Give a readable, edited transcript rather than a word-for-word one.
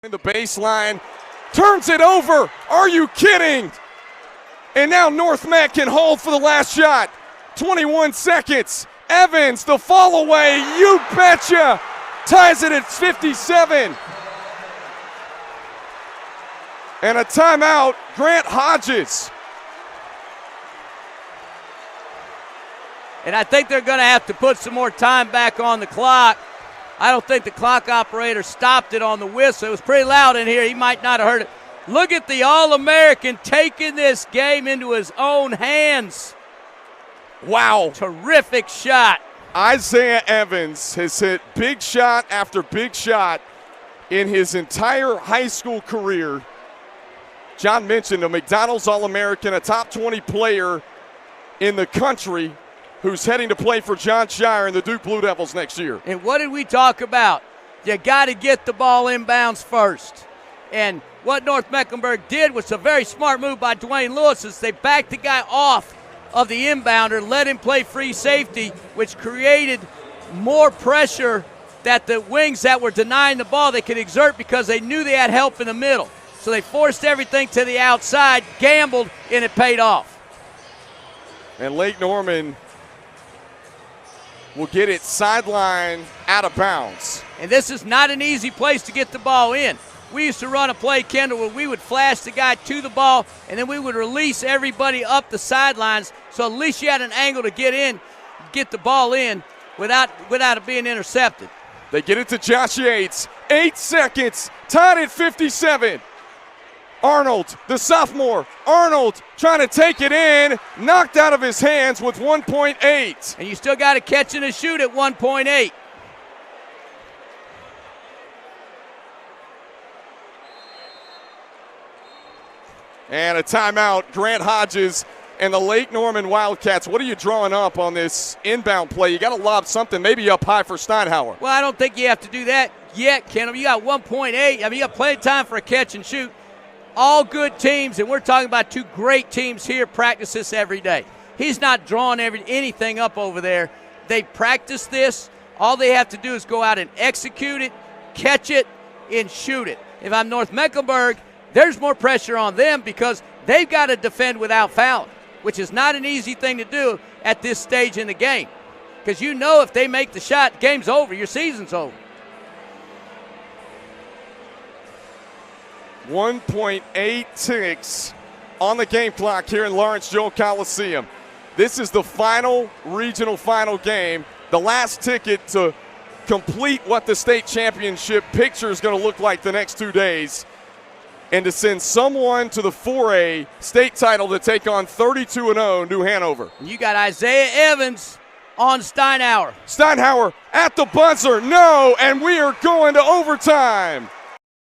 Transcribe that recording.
The baseline, turns it over. Are you kidding? And now North Meck can hold for the last shot. 21 seconds. Evans, the fall away, you betcha. Ties it at 57. And a timeout, Grant Hodges. And I think they're going to have to put some more time back on the clock. I don't think the clock operator stopped it on the whistle. It was pretty loud in here. He might not have heard it. Look at the All-American taking this game into his own hands. Wow. Terrific shot. Isaiah Evans has hit big shot after big shot in his entire high school career. John mentioned a McDonald's All-American, a top 20 player in the country, who's heading to play for John Shire and the Duke Blue Devils next year. And what did we talk about? You got to get the ball inbounds first. And what North Mecklenburg did was a very smart move by Dwayne Lewis, is they backed the guy off of the inbounder, let him play free safety, which created more pressure that the wings that were denying the ball they could exert because they knew they had help in the middle. So they forced everything to the outside, gambled, and it paid off. And Lake Norman will get it sideline out of bounds. And this is not an easy place to get the ball in. We used to run a play, Kendall, where we would flash the guy to the ball, and then we would release everybody up the sidelines, so at least you had an angle to get the ball in without it being intercepted. They get it to Josh Yates. 8 seconds, tied at 57. Arnold, the sophomore. Arnold trying to take it in, knocked out of his hands with 1.8. And you still got to catch and shoot at 1.8. And a timeout, Grant Hodges and the Lake Norman Wildcats. What are you drawing up on this inbound play? You got to lob something maybe up high for Steinhauer. Well, I don't think you have to do that yet, Kendall. You got 1.8. I mean, you got plenty of time for a catch and shoot. All good teams, and we're talking about two great teams here, practice this every day. He's not drawing anything up over there. They practice this. All they have to do is go out and execute it, catch it, and shoot it. If I'm North Mecklenburg, there's more pressure on them because they've got to defend without fouling, which is not an easy thing to do at this stage in the game. Because you know if they make the shot, game's over, your season's over. 1.86 on the game clock here in Lawrence Joel Coliseum. This is the final regional final game, the last ticket to complete what the state championship picture is going to look like the next 2 days, and to send someone to the 4A state title to take on 32-0 New Hanover. You got Isaiah Evans on Steinhauer. Steinhauer at the buzzer, no, and we are going to overtime.